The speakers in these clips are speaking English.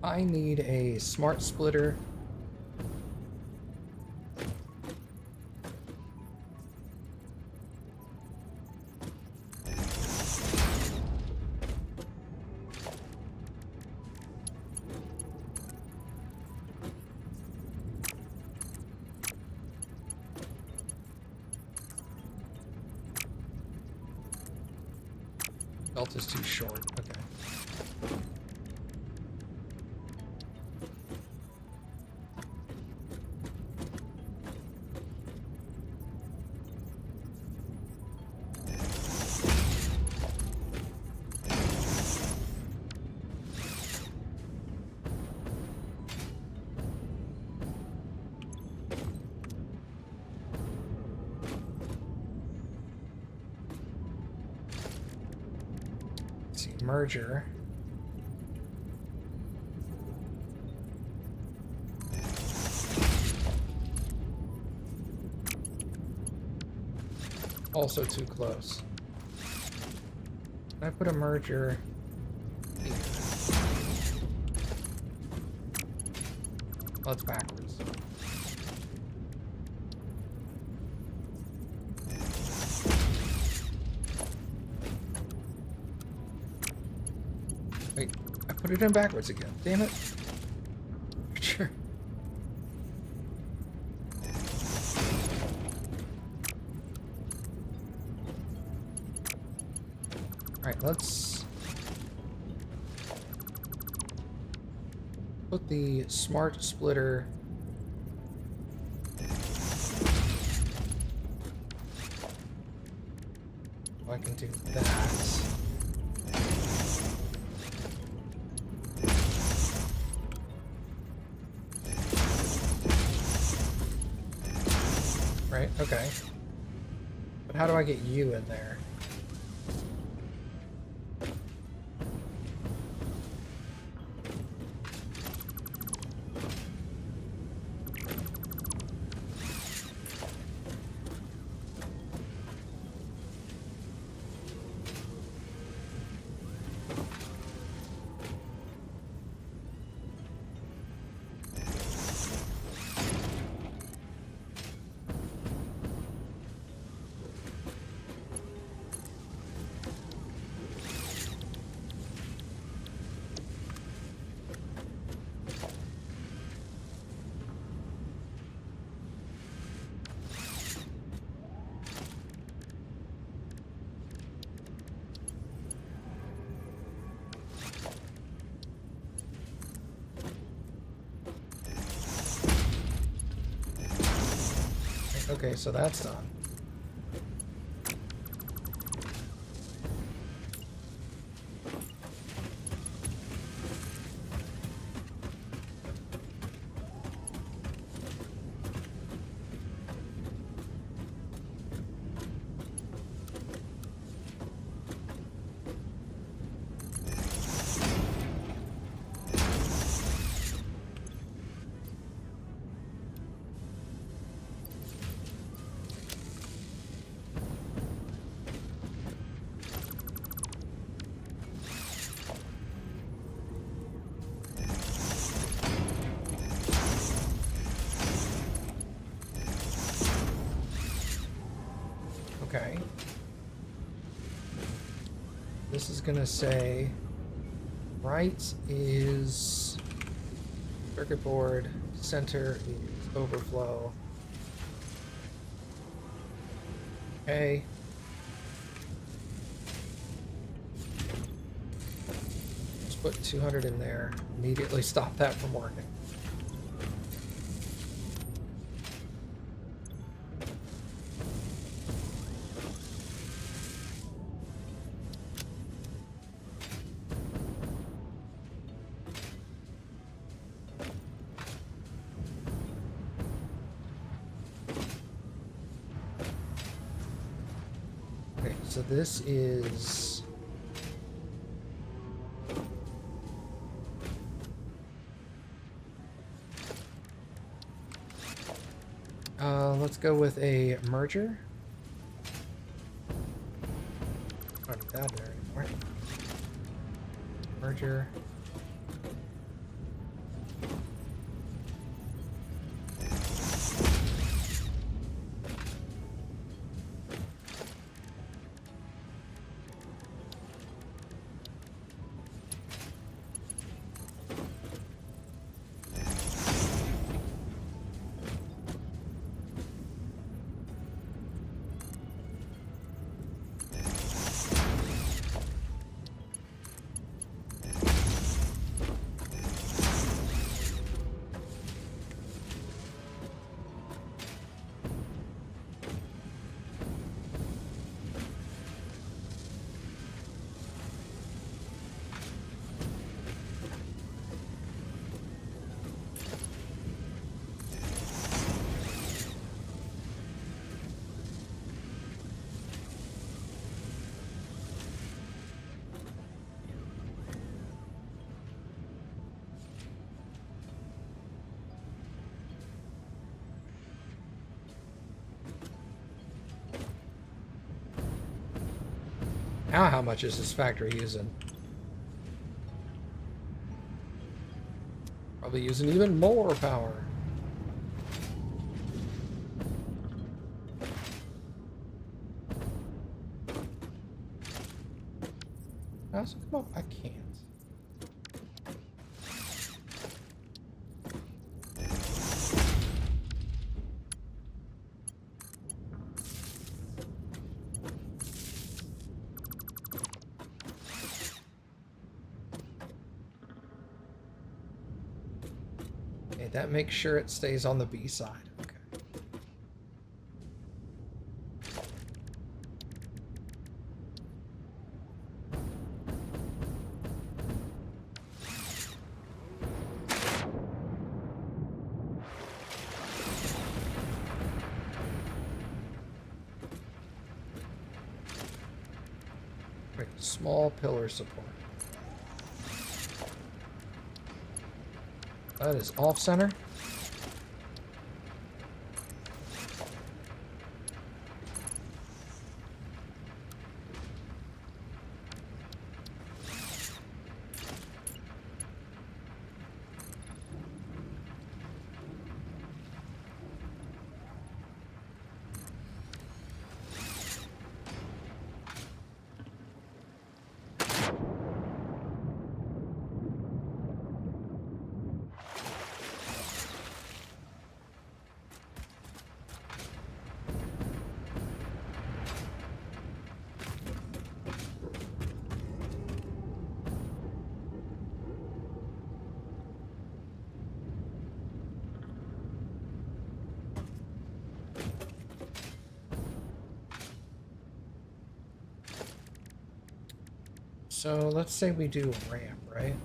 I need a smart splitter. Belt is too short. Okay. Merger. Also too close. I put a merger here. Well, it's backwards. Wait, I put it in backwards again. Damn it. Sure. Alright, let's put the smart splitter I can do that. Right, okay. But how do I get you in there? Okay, so that's done. Okay. This is gonna say right is circuit board, center is overflow. Okay. Let's put 200 in there. Immediately stop that from working. So this is let's go with a merger. I don't need that there anymore. Merger. Now how much is this factory using? Probably using even more power. How's it come up? I can't. Okay, that makes sure it stays on the B side. Okay. Right, small pillar support. That is off center. So let's say we do a ramp, right?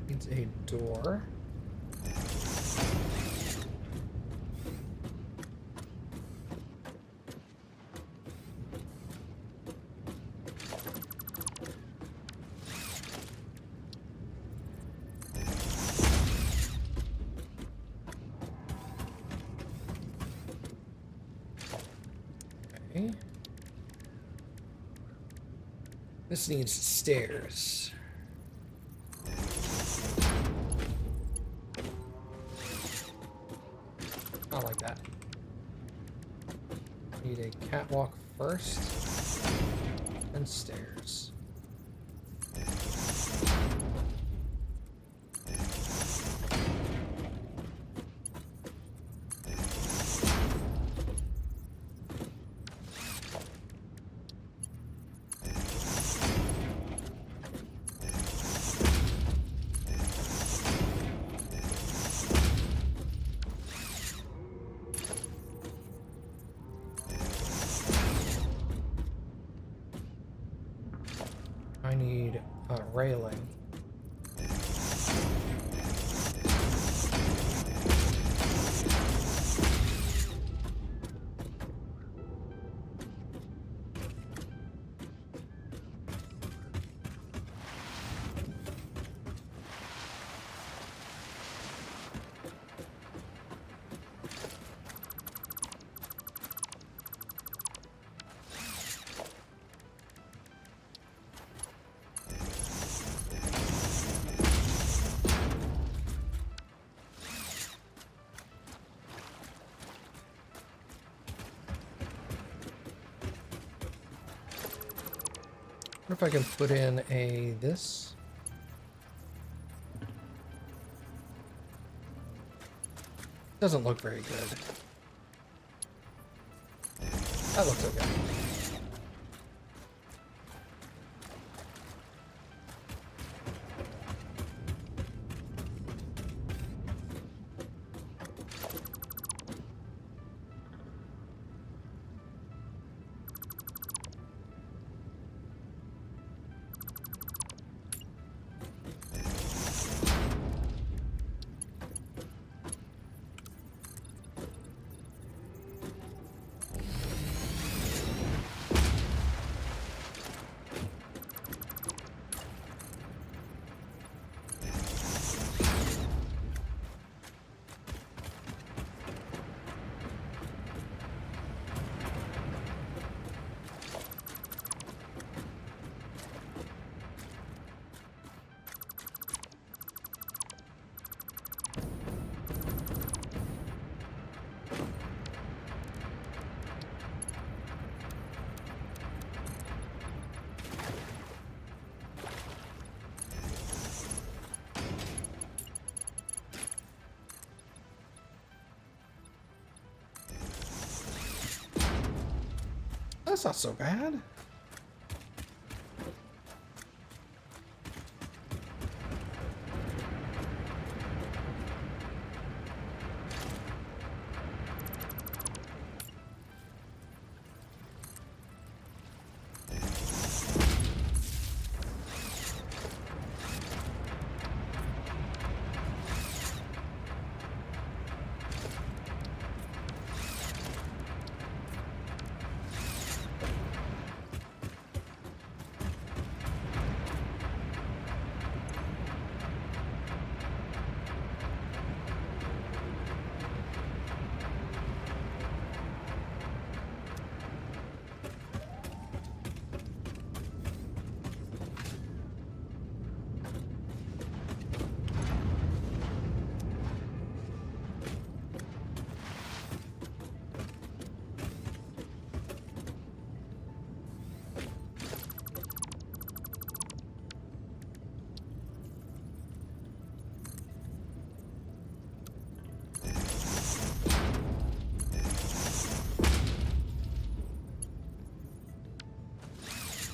Needs a door. Okay. This needs stairs. Not like that. Need a catwalk first, and stairs. I need a railing. I wonder if I can put in a this. Doesn't look very good. That looks okay. That's not so bad.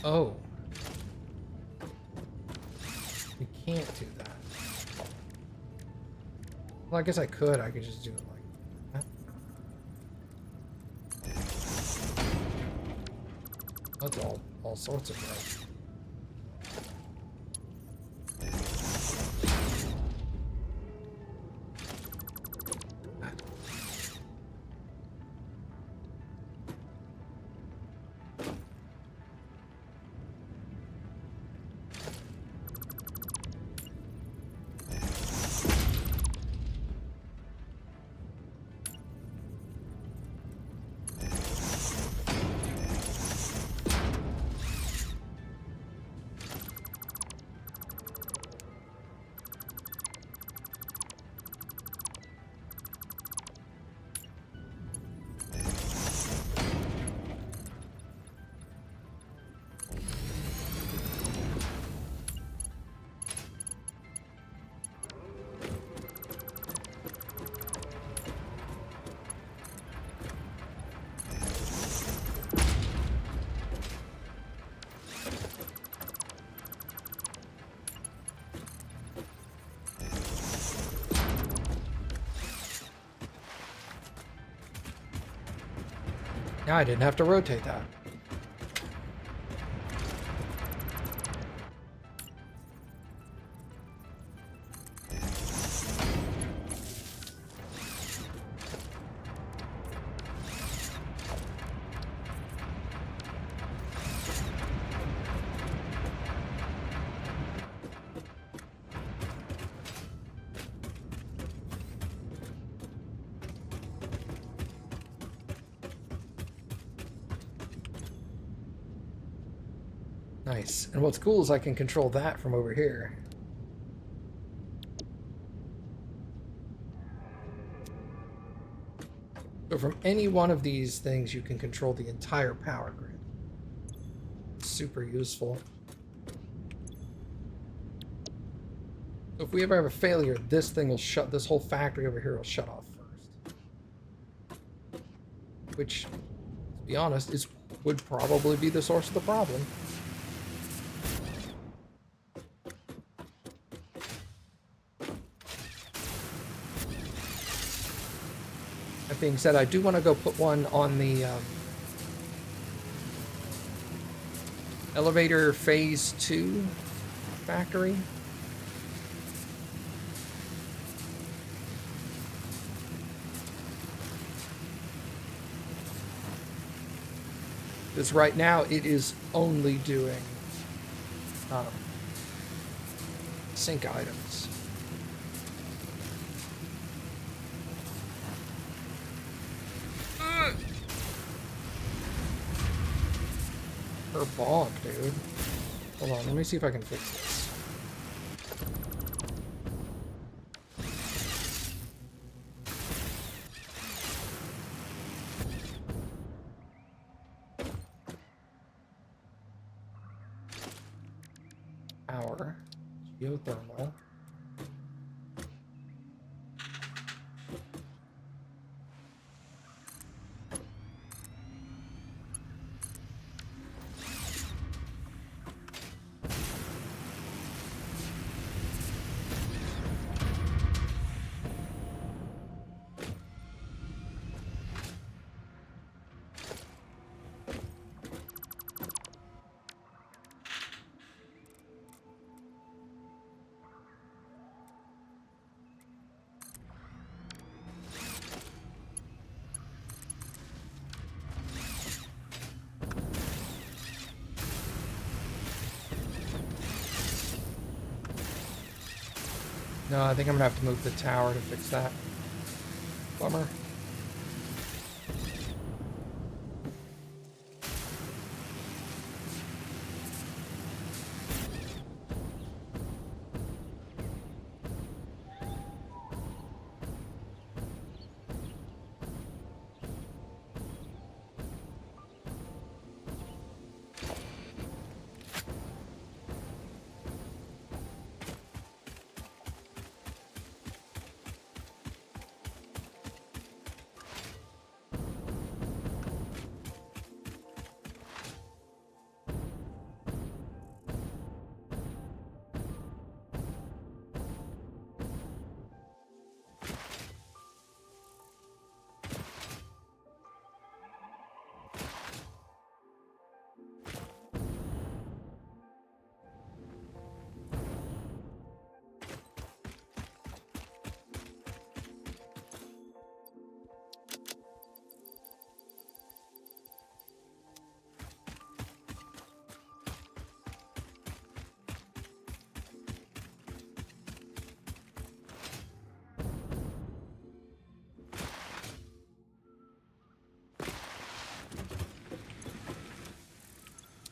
Oh. We can't do that. Well, I guess I could. I could just do it like that. That's all sorts of right. Now I didn't have to rotate that. Nice. And what's cool is I can control that from over here. So from any one of these things, you can control the entire power grid. Super useful. So if we ever have a failure, this thing will shut, this whole factory over here will shut off first. Which is be honest, would probably be the source of the problem. That being said, I do want to go put one on the elevator phase 2 factory. Because right now it is only doing sync items. Her bonk, dude. Hold on, let me see if I can fix this. Power. Geothermal. No, I think I'm gonna have to move the tower to fix that. Bummer.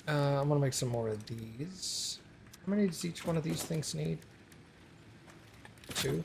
I'm gonna make some more of these. How many does each one of these things need? 2.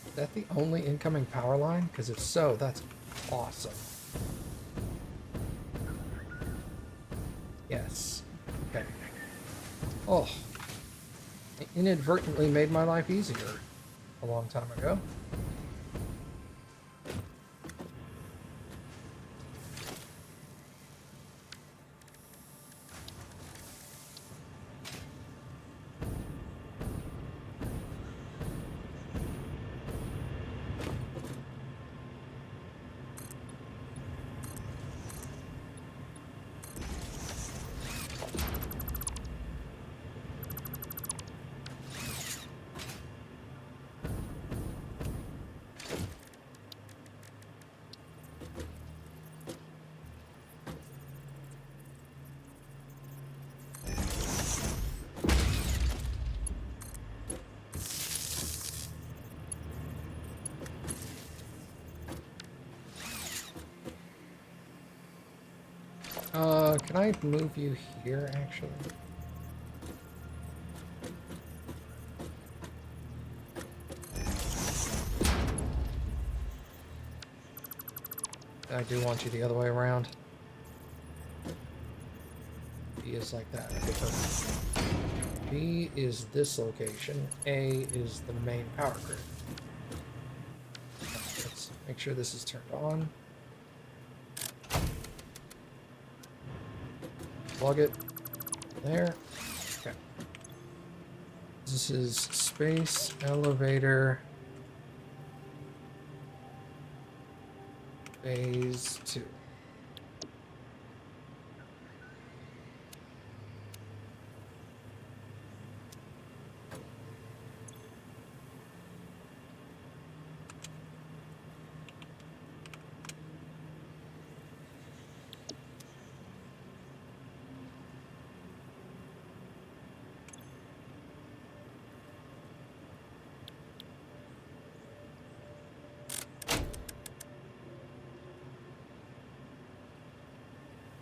Is that the only incoming power line? Because if so, that's awesome. Yes. Okay. Oh. I inadvertently made my life easier a long time ago. Can I move you here, actually? I do want you the other way around. B is like that. Okay, perfect. B is this location. A is the main power grid. Let's make sure this is turned on. Plug it there. Okay. This is space, elevator, phase 2.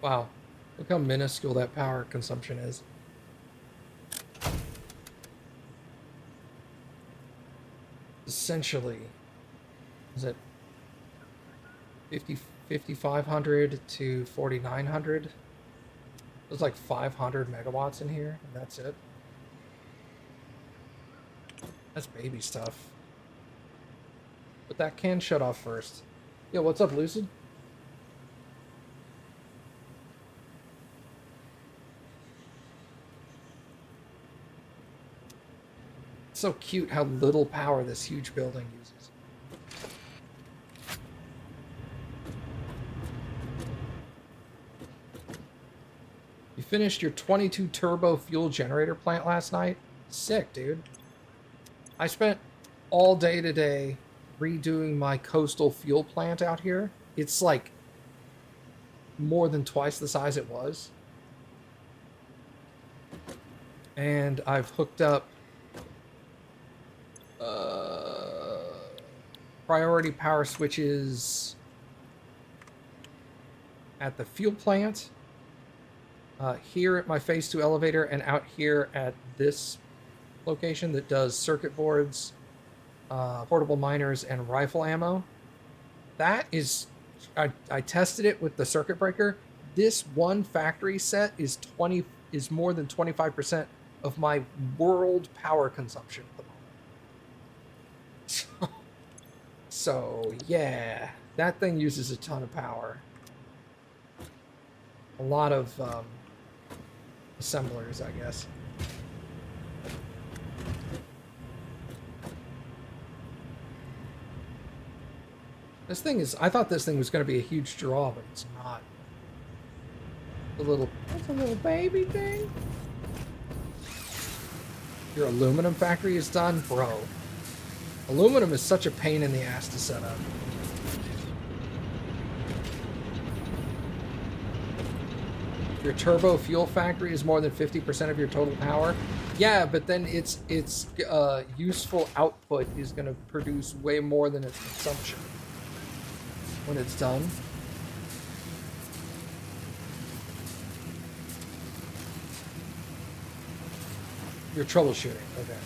Wow, look how minuscule that power consumption is. Essentially, is it 5,500 to 4,900? There's like 500 megawatts in here, and that's it. That's baby stuff. But that can shut off first. Yo, what's up, Lucid? So cute how little power this huge building uses. You finished your 22 turbo fuel generator plant last night? Sick, dude. I spent all day today redoing my coastal fuel plant out here. It's like more than twice the size it was. And I've hooked up priority power switches at the fuel plant, here at my phase 2 elevator, and out here at this location that does circuit boards, portable miners, and rifle ammo. That is, I tested it with the circuit breaker. This one factory set is more than 25% of my world power consumption at the moment. So yeah, that thing uses a ton of power. A lot of assemblers, I guess. This thing is, I thought this thing was going to be a huge draw, but it's not. That's a little baby thing. Your aluminum factory is done? Bro. Aluminum is such a pain in the ass to set up. Your turbo fuel factory is more than 50% of your total power. Yeah, but then its useful output is going to produce way more than its consumption when it's done. You're troubleshooting, okay.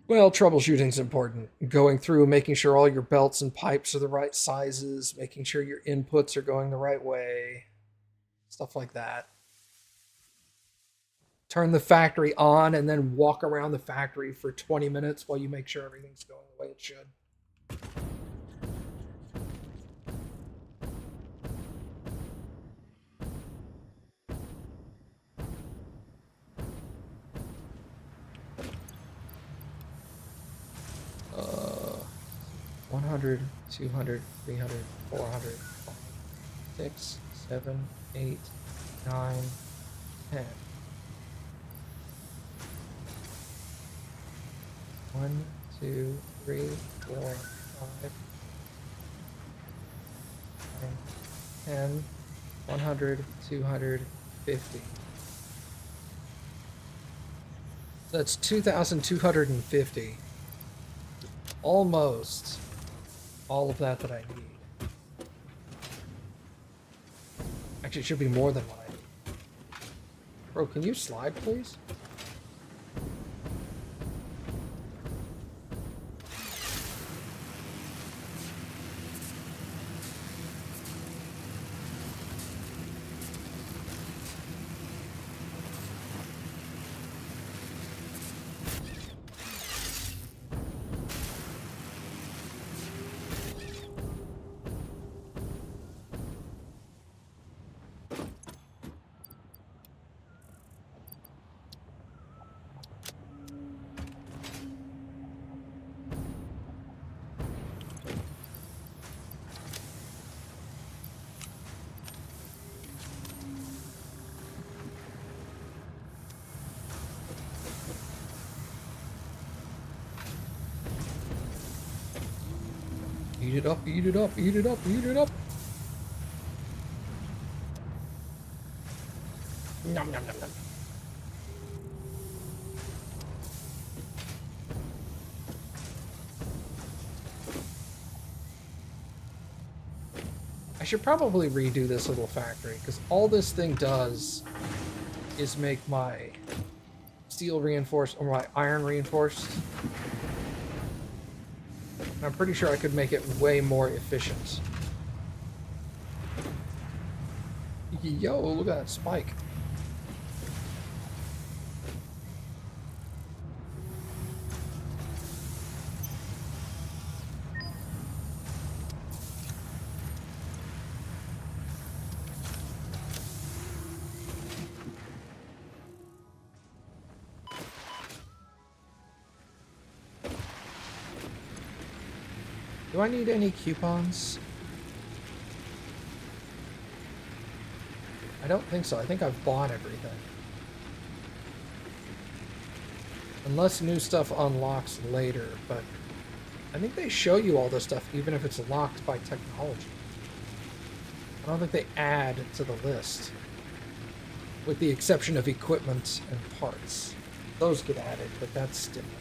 Well, troubleshooting's important. Going through, making sure all your belts and pipes are the right sizes, making sure your inputs are going the right way, stuff like that. Turn the factory on and then walk around the factory for 20 minutes while you make sure everything's going the way it should. 100, 200, 300, 400, 5, 6, 7, 8, 9, 10. 1, 2, 3, 4, 5, 9, 10, 100, 200, 50. That's 2,250. Almost all of that I need. Actually, it should be more than what I need. Bro, can you slide, please? Eat it up, eat it up, eat it up, eat it up. Nom nom nom nom. I should probably redo this little factory, because all this thing does is make my steel reinforced, or my iron reinforced. I'm pretty sure I could make it way more efficient. Yo, look at that spike. Do I need any coupons? I don't think so. I think I've bought everything. Unless new stuff unlocks later, but I think they show you all this stuff even if it's locked by technology. I don't think they add to the list. With the exception of equipment and parts. Those get added, but that's different.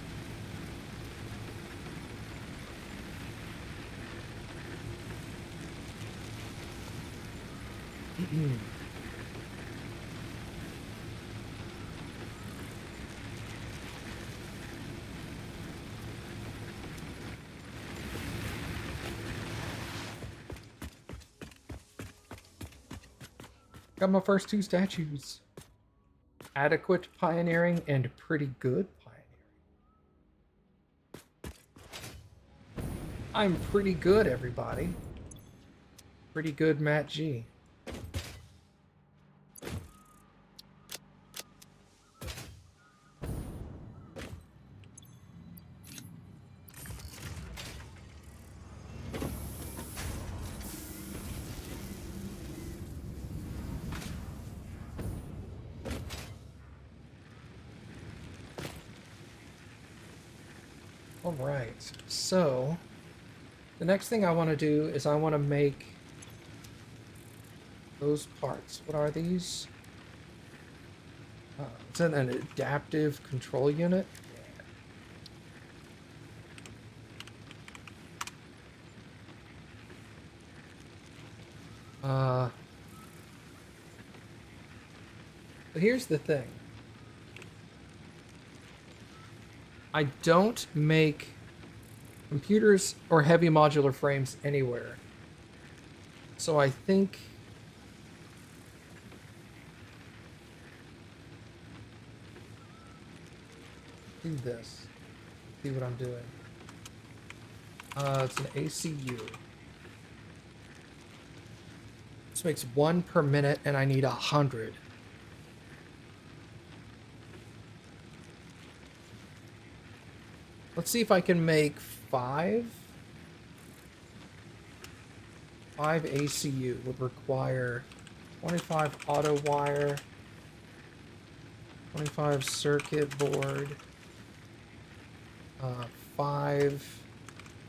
Got my first 2 statues. Adequate pioneering and pretty good pioneering. I'm pretty good, everybody. Pretty good, Matt G. Alright, so the next thing I want to do is I want to make those parts. What are these? It's an adaptive control unit. But here's the thing. I don't make computers or heavy modular frames anywhere. So I think do this. See what I'm doing. It's an ACU. This makes 1 per minute and I need 100. Let's see if I can make 5. 5 ACU would require 25 auto wire, 25 circuit board, 5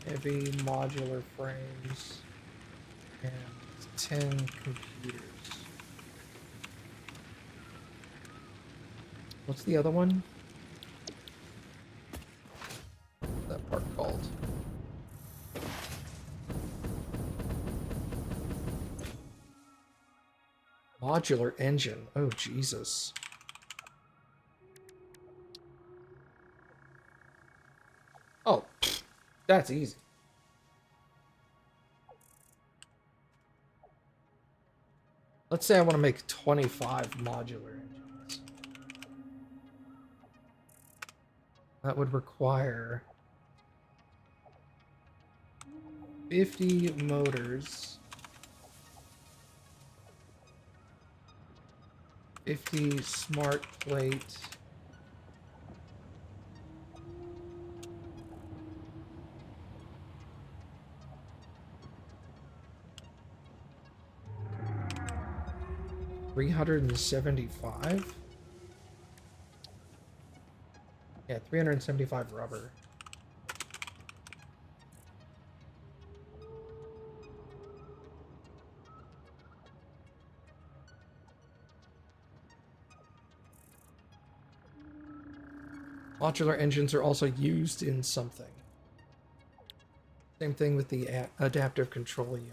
heavy modular frames, and 10 computers. What's the other one? Modular engine. Oh, Jesus. Oh, that's easy. Let's say I want to make 25 modular engines. That would require 50 motors, 50 smart plate, $375. Yeah, 375 rubber. Modular engines are also used in something. Same thing with the adaptive control unit.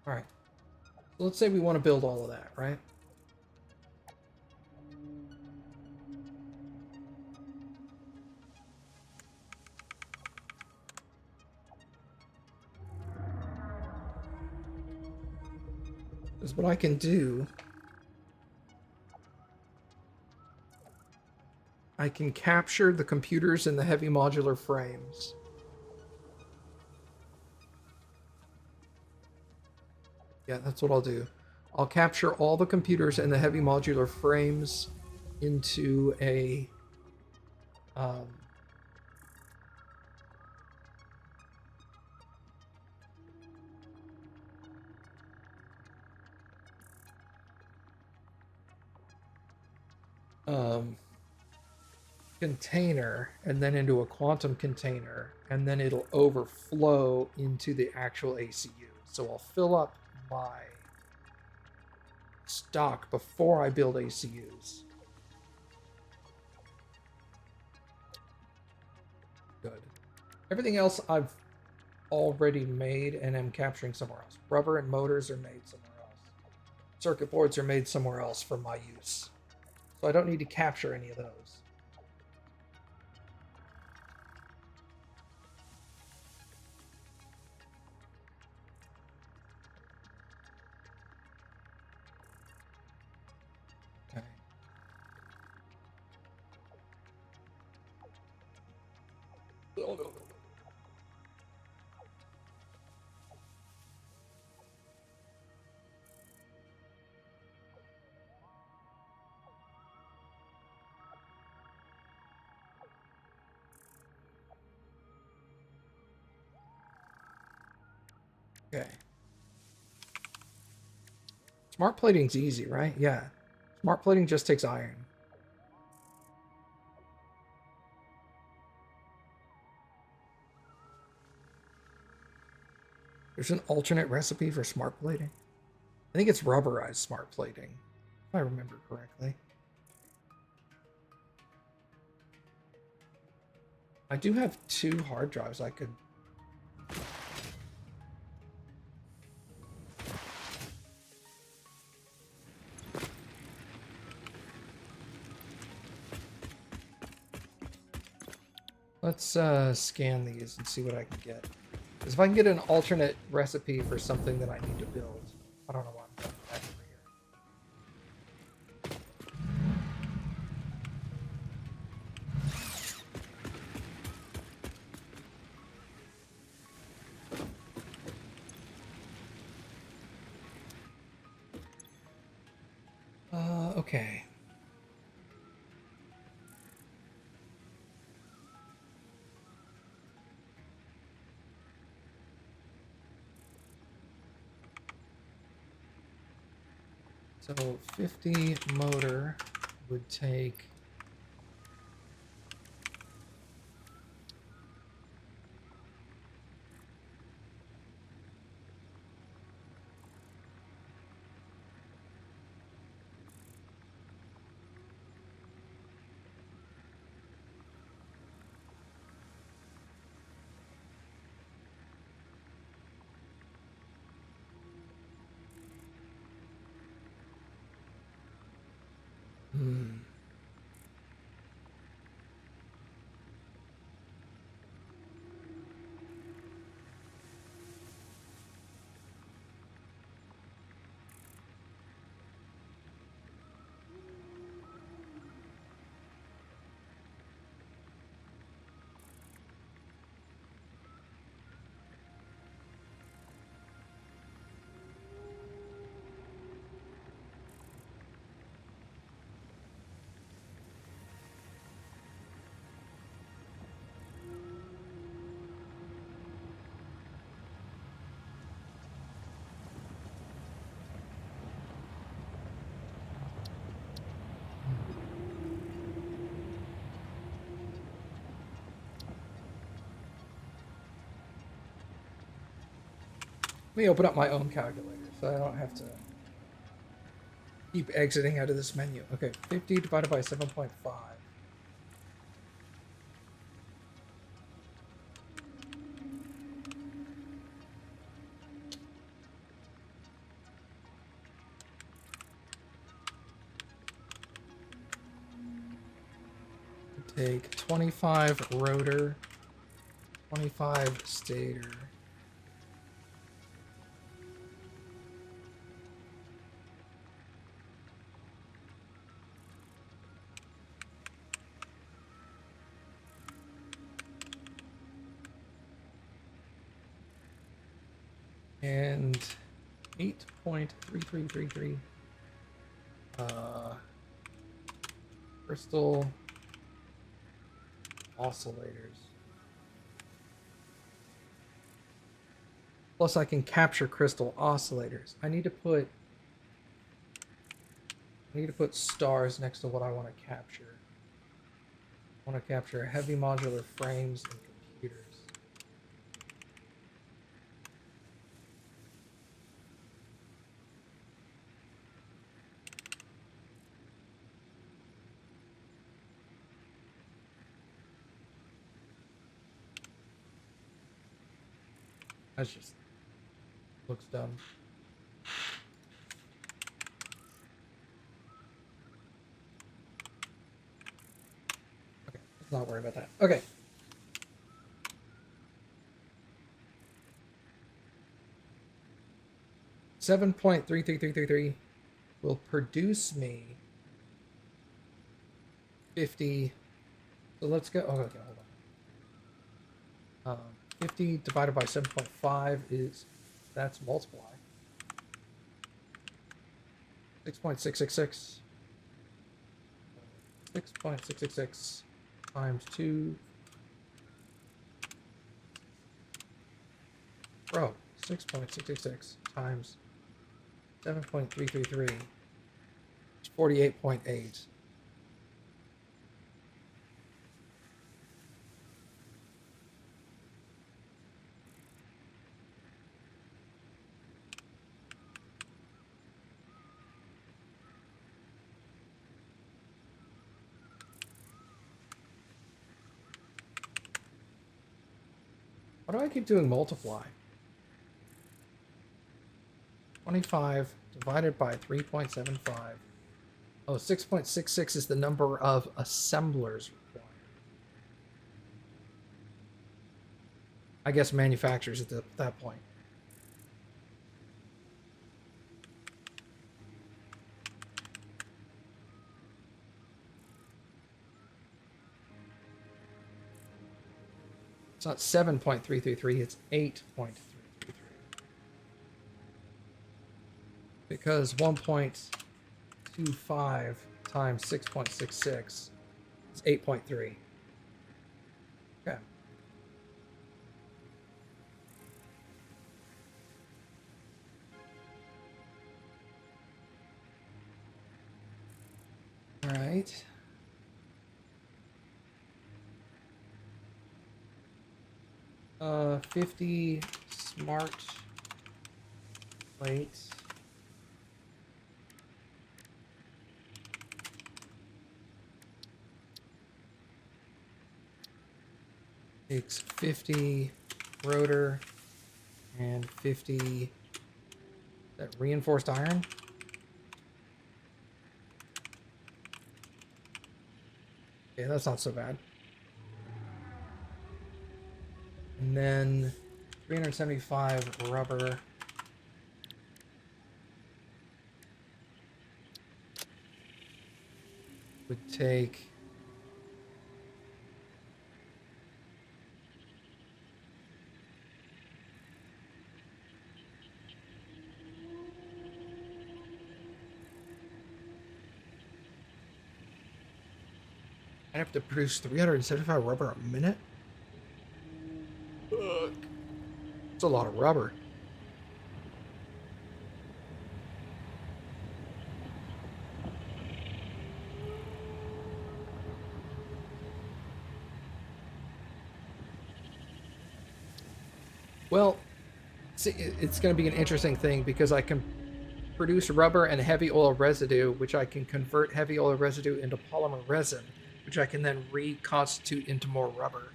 All right. So let's say we want to build all of that, right? Because what I can do, I can capture the computers in the heavy modular frames. Yeah, that's what I'll do. I'll capture all the computers in the heavy modular frames into a um, um, container, and then into a quantum container, and then it'll overflow into the actual ACU. So I'll fill up my stock before I build ACUs. Good. Everything else I've already made and am capturing somewhere else. Rubber and motors are made somewhere else. Circuit boards are made somewhere else for my use. So I don't need to capture any of those. Okay. Okay. Smart plating's easy, right? Yeah. Smart plating just takes iron. There's an alternate recipe for smart plating. I think it's rubberized smart plating, if I remember correctly. I do have 2 hard drives I could... Let's scan these and see what I can get. Because if I can get an alternate recipe for something that I need to build, I don't know why I'm doing that over here. Okay. So 50 motor would take... Let me open up my own calculator so I don't have to keep exiting out of this menu. Okay, 50 divided by 7.5. Take 25 rotor, 25 stator. And 8.3333 crystal oscillators. Plus I can capture crystal oscillators. I need to put stars next to what I want to capture. I want to capture heavy modular frames and computers. That just looks dumb. Okay, let's not worry about that. Okay. $7.33333 will produce me 50. So let's go. Oh, okay, hold on. 50 divided by 7.5 is, that's multiply. 6.666. 6.666 times 2. Bro, 6.666 times 7.333 is 48.8. Why do I keep doing multiply? 25 divided by 3.75. Oh, 6.66 is the number of assemblers required. I guess manufacturers at that point. It's not 7.333, it's 8.333. Because 1.25 times 6.66 is 8.3. Okay. All right. Uh, 50 smart plates. Takes 50 rotor and 50 that reinforced iron. Okay, that's not so bad. And then 375 rubber. Would take I have to produce 375 rubber a minute? Ugh. It's a lot of rubber. Well, It's going to be an interesting thing because I can produce rubber and heavy oil residue, which I can convert heavy oil residue into polymer resin, which I can then reconstitute into more rubber.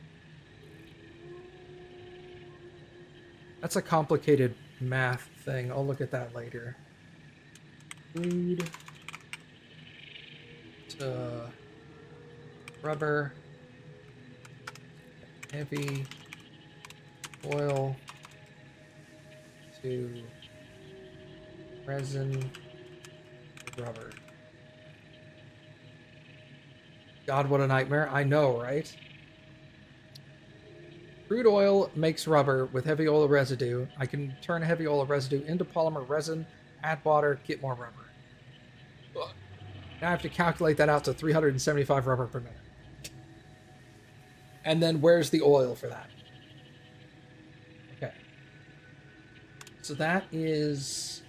That's a complicated math thing. I'll look at that later. Crude to rubber, heavy oil to resin, rubber. God, what a nightmare. I know, right? Crude oil makes rubber with heavy oil residue. I can turn heavy oil residue into polymer resin, add water, get more rubber. Ugh. Now I have to calculate that out to 375 rubber per minute. And then where's the oil for that? Okay. So that is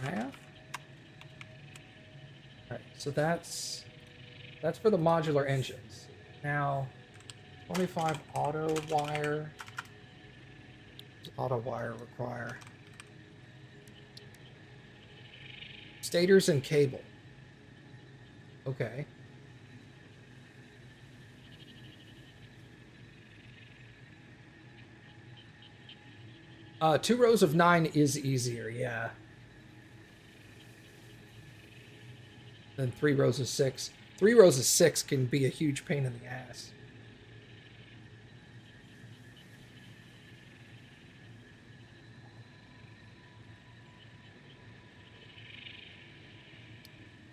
math. All right, so that's for the modular engines. Now, 25 auto wire. What does auto wire require? Stators and cable. Okay. Two rows of 9 is easier, yeah. Than 3 rows of 6. 3 rows of 6 can be a huge pain in the ass.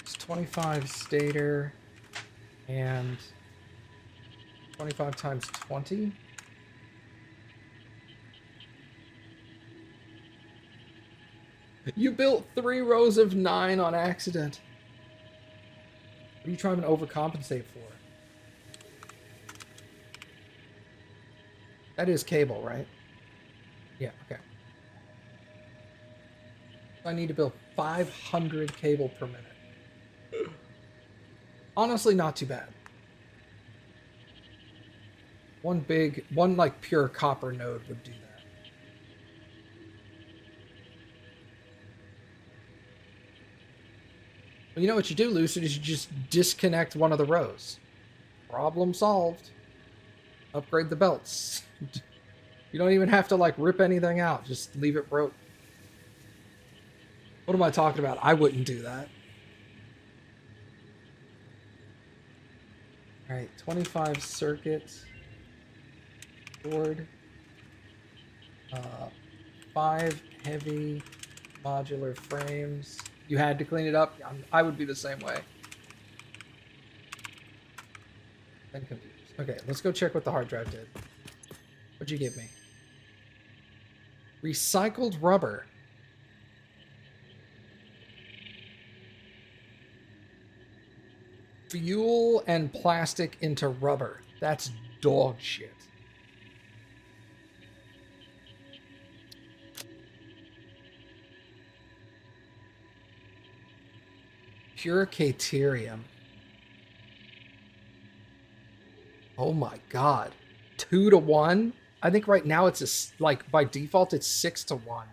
It's 25 stator and 25 times 20. You built 3 rows of 9 on accident. What are you trying to overcompensate for? That is cable, right? Yeah, okay. I need to build 500 cable per minute. Honestly, not too bad. One like pure copper node would do that. Well, you know what you do, Lucid, is you just disconnect one of the rows. Problem solved. Upgrade the belts. You don't even have to, like, rip anything out. Just leave it broke. What am I talking about? I wouldn't do that. Alright, 25 circuits. Board. 5 heavy modular frames. You had to clean it up? I would be the same way. I'm confused. Okay, let's go check what the hard drive did. What'd you give me? Recycled rubber. Fuel and plastic into rubber. That's dog shit. Pure Caterium. Oh my god. 2 to 1? I think right now it's like by default it's 6 to 1.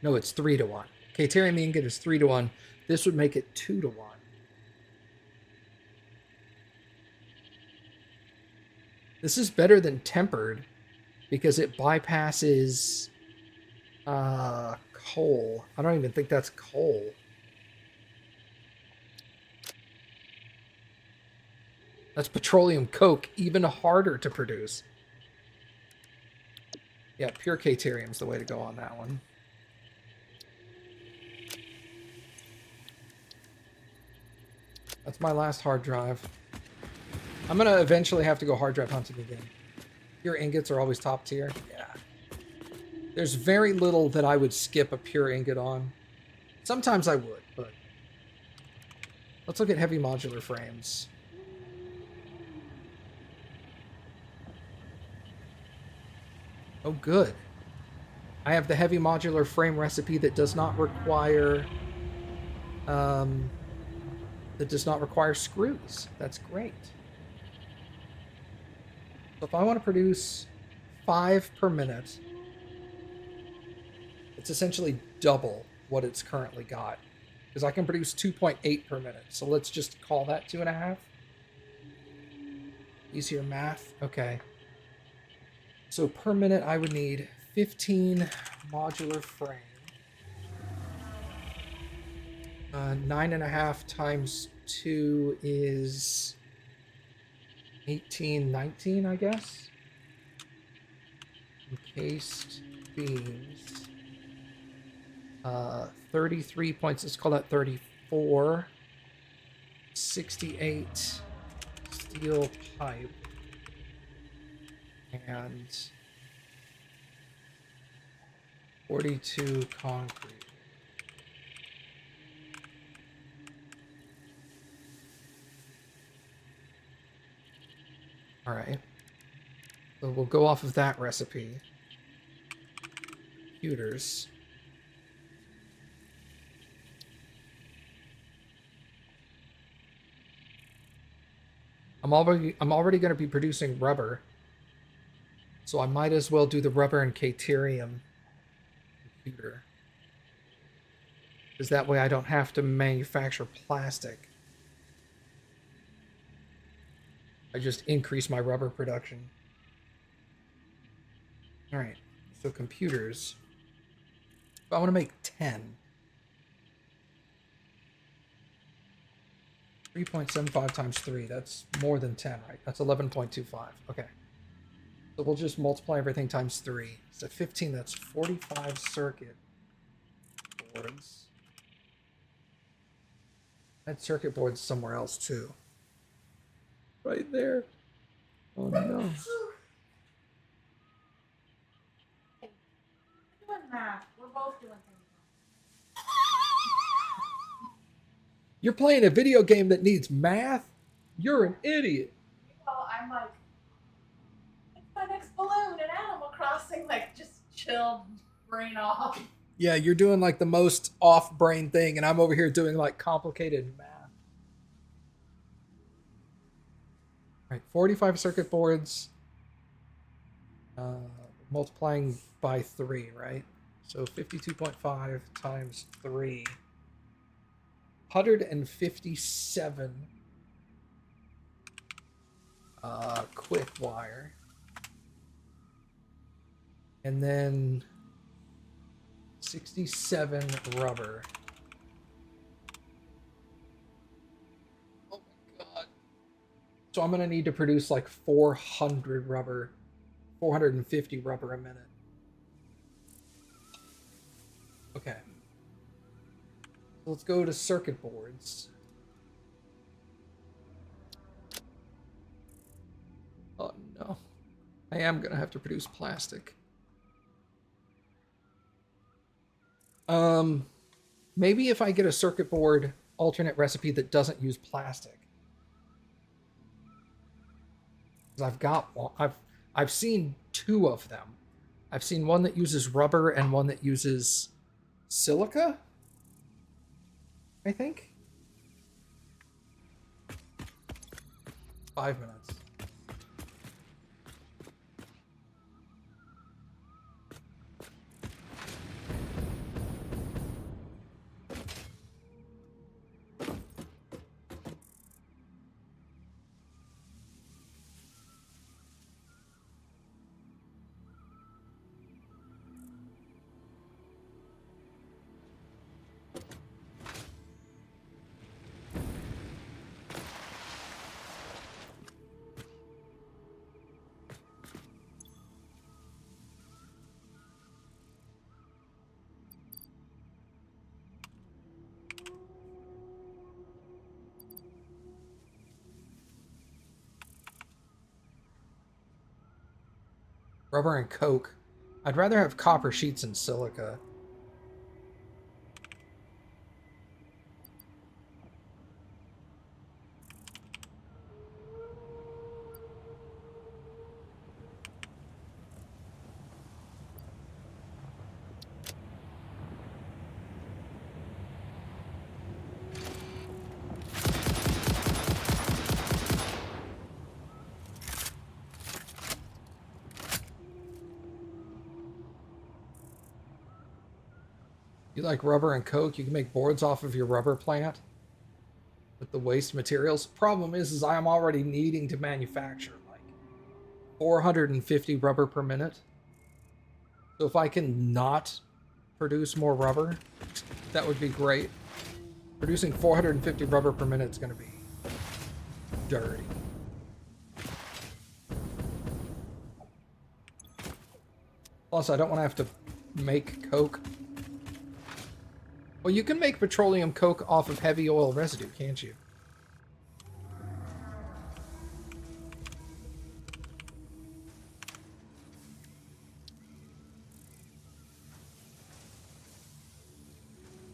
No, it's 3 to 1. Caterium ingot is 3 to 1. This would make it 2 to 1. This is better than tempered because it bypasses coal. I don't even think that's coal. That's petroleum coke, even harder to produce. Yeah, pure Caterium's the way to go on that one. That's my last hard drive. I'm going to eventually have to go hard drive hunting again. Pure ingots are always top tier. Yeah. There's very little that I would skip a pure ingot on. Sometimes I would, but... Let's look at heavy modular frames. Oh, good. I have the heavy modular frame recipe that does not require... that does not require screws. That's great. So if I want to produce 5 per minute, it's essentially double what it's currently got. Because I can produce 2.8 per minute. So let's just call that 2.5. Easier math. Okay. So per minute, I would need 15 modular frame. 9.5 times 2 is 18, 19, I guess. Encased beams. 33 points. Let's call that 34. 68 steel pipe. And 42 concrete. All right. So we'll go off of that recipe. Computers. I'm already going to be producing rubber. So I might as well do the rubber and caterium computer. Because that way I don't have to manufacture plastic. I just increase my rubber production. Alright, so computers. I want to make 10. 3.75 times 3, that's more than 10, right? That's 11.25. Okay. So we'll just multiply everything times 3. So 15, that's 45 circuit boards. That circuit board's somewhere else too. Right there. Oh no. Doing math. We're both doing things. You're playing a video game that needs math? You're an idiot. Well, I'm like, it's my next balloon and Animal Crossing, like just chill, brain off. Yeah, you're doing like the most off-brain thing, and I'm over here doing like complicated math. Right, 45 circuit boards. Multiplying by 3, right? So 52.5 times 3. 157 quick wire. And then 67 rubber. Oh my god. So I'm going to need to produce like 400 rubber, 450 rubber a minute. Okay. Let's go to circuit boards. Oh no. I am going to have to produce plastic. Maybe if I get a circuit board alternate recipe that doesn't use plastic. I've got one. I've seen 2 of them. I've seen one that uses rubber and one that uses silica, I think. 5 minutes. Rubber and coke. I'd rather have copper sheets and silica. You like rubber and coke? You can make boards off of your rubber plant with the waste materials. Problem is I'm already needing to manufacture like 450 rubber per minute. So if I can not produce more rubber, that would be great. Producing 450 rubber per minute is going to be dirty. Plus, I don't want to have to make coke. Well, you can make petroleum coke off of heavy oil residue, can't you?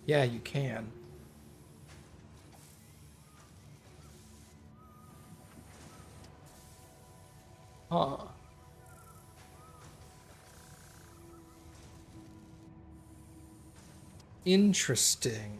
Yeah, you can. Huh. Interesting.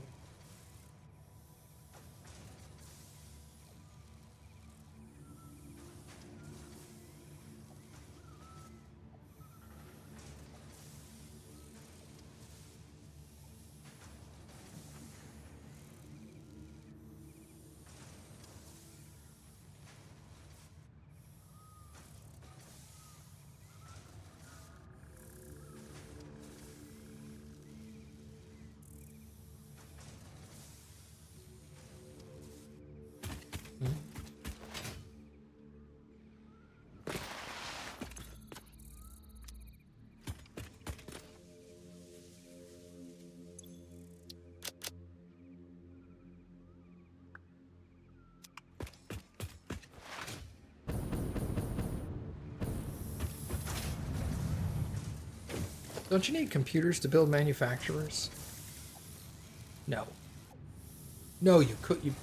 Hmm. Don't you need computers to build manufacturers? No. No, you could. You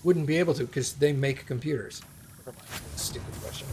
wouldn't be able to because they make computers. Never mind. Stupid question.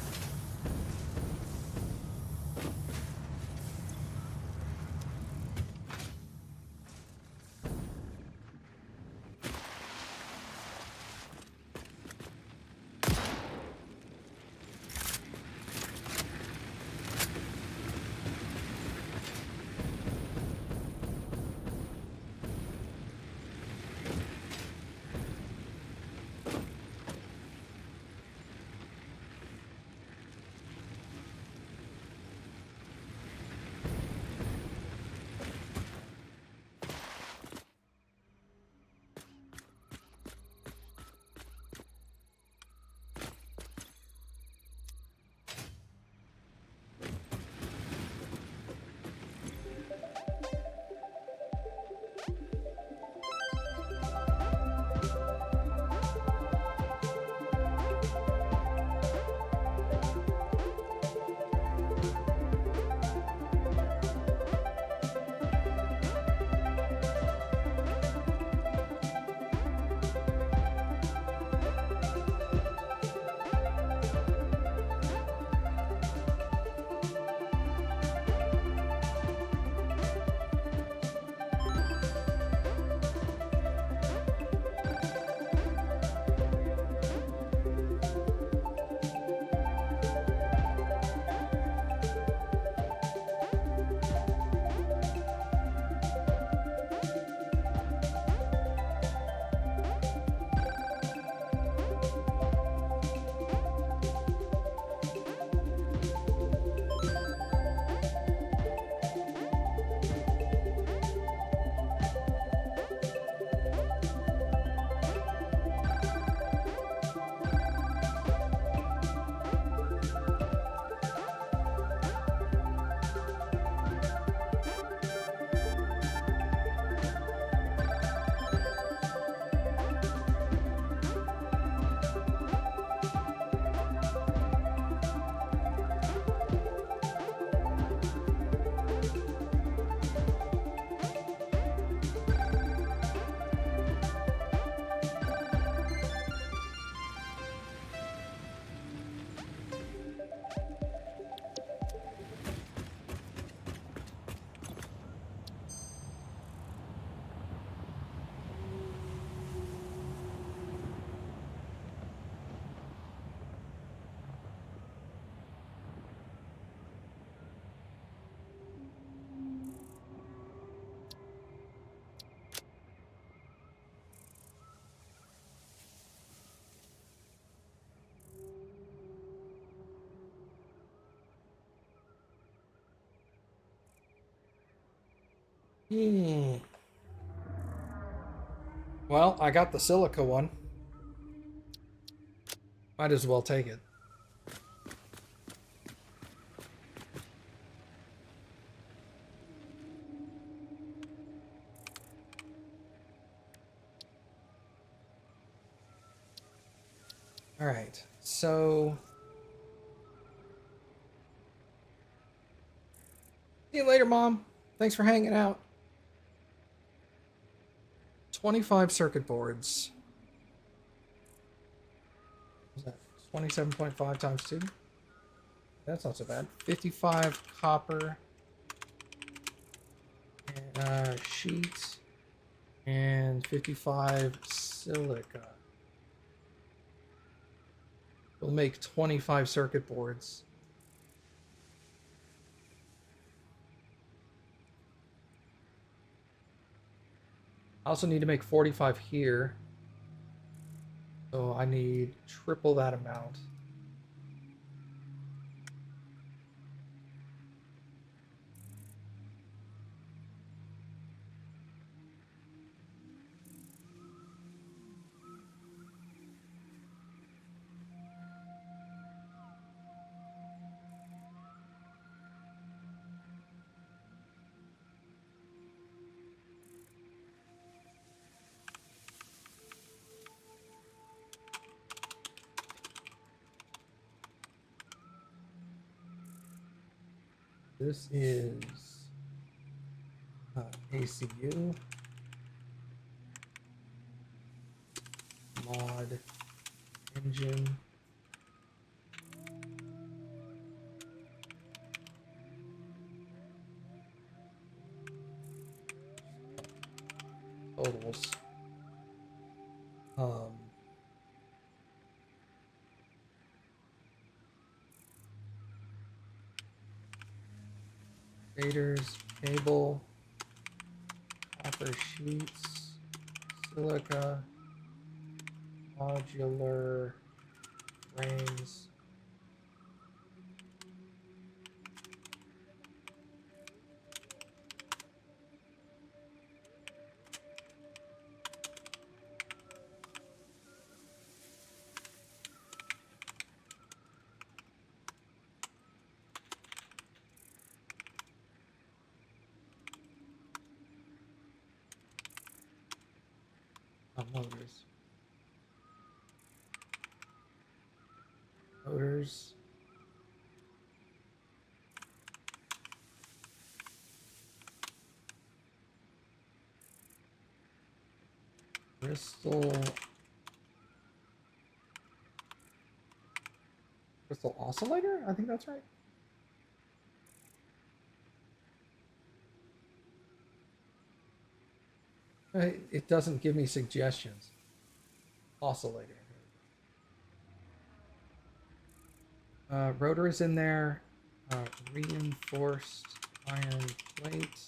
Hmm. Well, I got the silica one. Might as well take it. All right, so see you later, Mom. Thanks for hanging out. 25 circuit boards. Is that 27.5 times 2? That's not so bad. 55 copper sheet and 55 silica. We'll make 25 circuit boards. I also need to make 45 here. So I need triple that amount. This is ACU mod engine. Totals. Shaders, cable, copper sheets, silica, modular frames. Motors. Motors. Crystal. Crystal oscillator? I think that's right. It doesn't give me suggestions. Oscillator. Rotor is in there. Reinforced iron plate.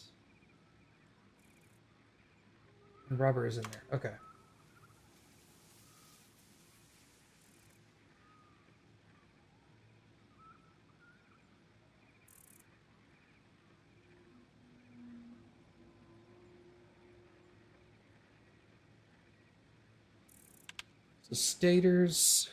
And rubber is in there. Okay. So stators.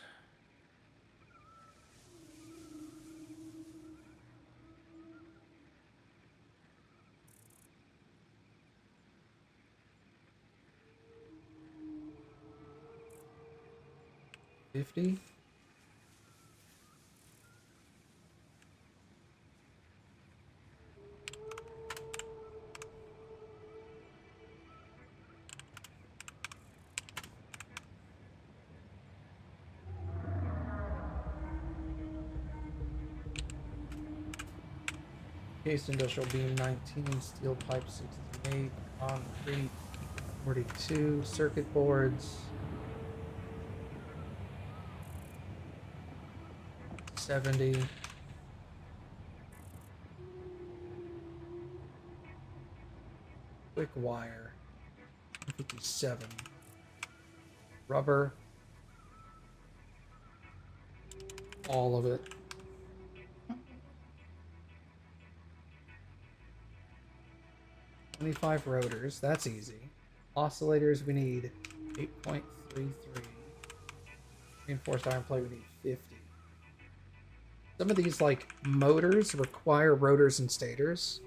$50. Cased industrial beam 19, steel pipe 68, concrete 42, circuit boards 70, quick wire 57, rubber, all of it. 25 rotors. That's easy. Oscillators, we need 8.33. Reinforced iron plate, we need 50. Some of these, like, motors require rotors and stators.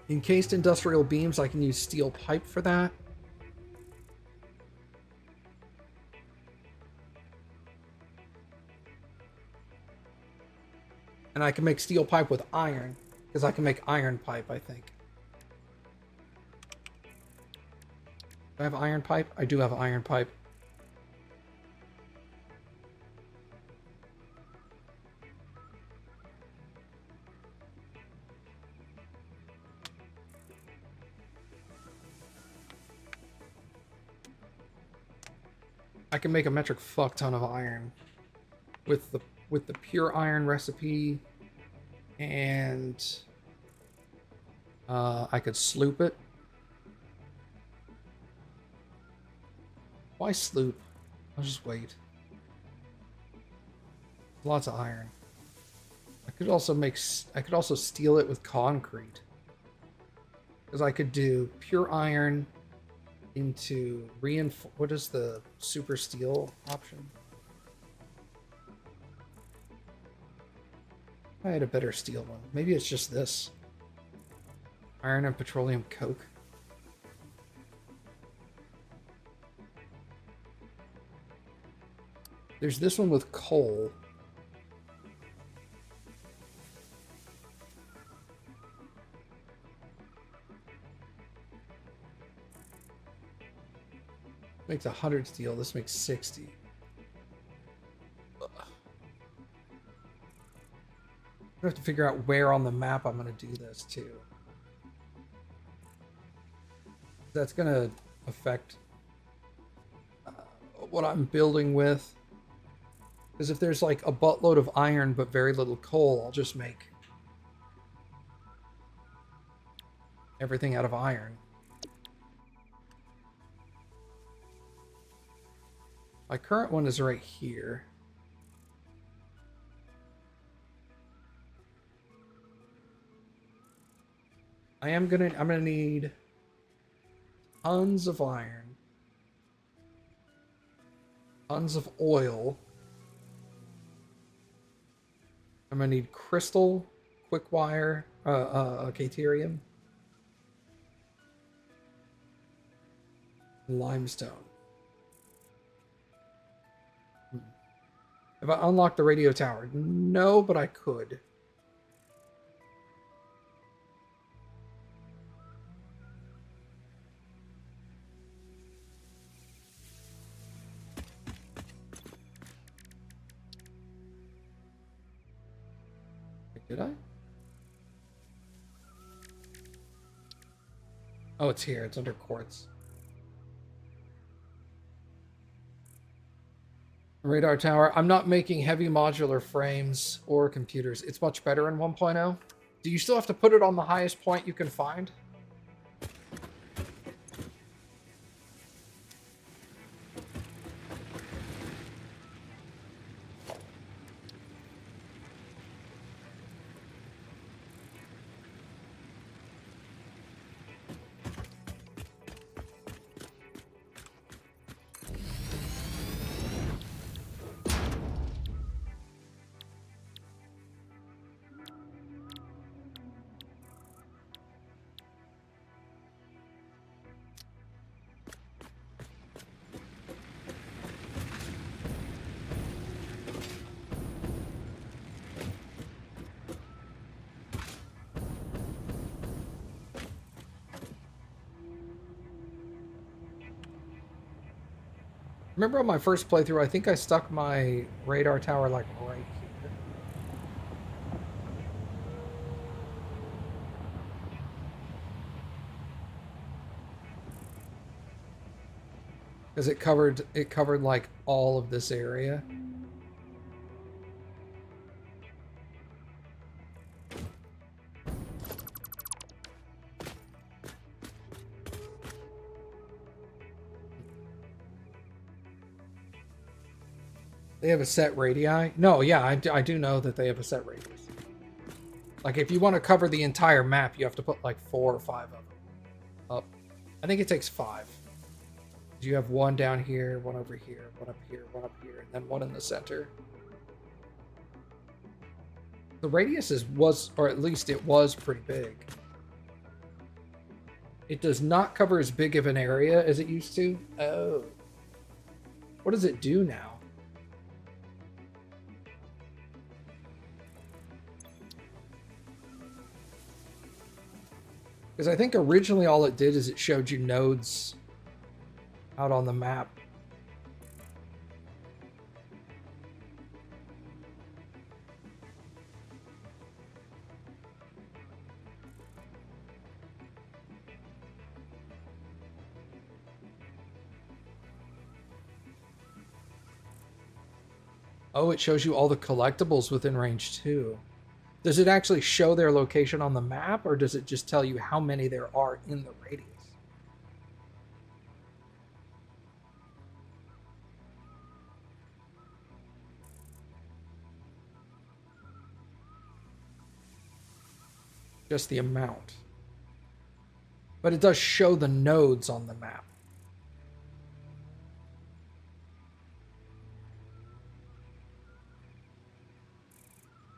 Encased industrial beams, I can use steel pipe for that. And I can make steel pipe with iron, because I can make iron pipe, I think. Do I have iron pipe? I do have iron pipe. I can make a metric fuck ton of iron with the pure iron recipe, and I could sloop it. Why sloop? I'll just wait. Lots of iron. I could also steel it with concrete, because I could do pure iron into what is the super steel option? I had a better steel one. Maybe it's just this. Iron and petroleum coke. There's this one with coal. Makes 100 steel. This makes 60. Ugh. I have to figure out where on the map I'm going to do this too. That's going to affect what I'm building with. Because if there's like a buttload of iron but very little coal, I'll just make everything out of iron. My current one is right here. I'm gonna need tons of iron, tons of oil. I'm gonna need crystal, quick wire, caterium, limestone. Have I unlocked the radio tower? No, but I could. Did I? Oh, it's here. It's under quartz. Radar tower. I'm not making heavy modular frames or computers. It's much better in 1.0. Do you still have to put it on the highest point you can find? Remember on my first playthrough, I think I stuck my radar tower like right here. Because it covered like all of this area. They have a set radii? No, yeah, I do know that they have a set radius. Like, if you want to cover the entire map, you have to put, like, 4 or 5 of them up. I think it takes 5. You have one down here, one over here, one up here, one up here, and then one in the center. The radius was, or at least it was, pretty big. It does not cover as big of an area as it used to. Oh. What does it do now? Because I think originally all it did is it showed you nodes out on the map. Oh, it shows you all the collectibles within range too. Does it actually show their location on the map, or does it just tell you how many there are in the radius? Just the amount. But it does show the nodes on the map.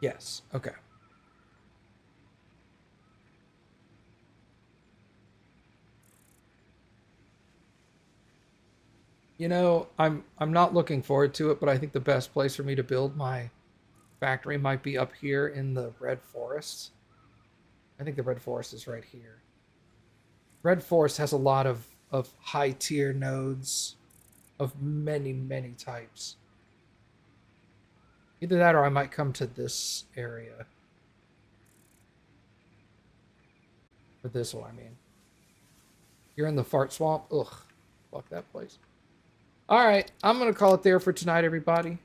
Yes, okay. You know, I'm not looking forward to it, but I think the best place for me to build my factory might be up here in the Red Forest. I think the Red Forest is right here. Red Forest has a lot of high tier nodes of many, many types. Either that or I might come to this area. For this one, I mean. You're in the fart swamp? Ugh. Fuck that place. Alright, I'm going to call it there for tonight, everybody.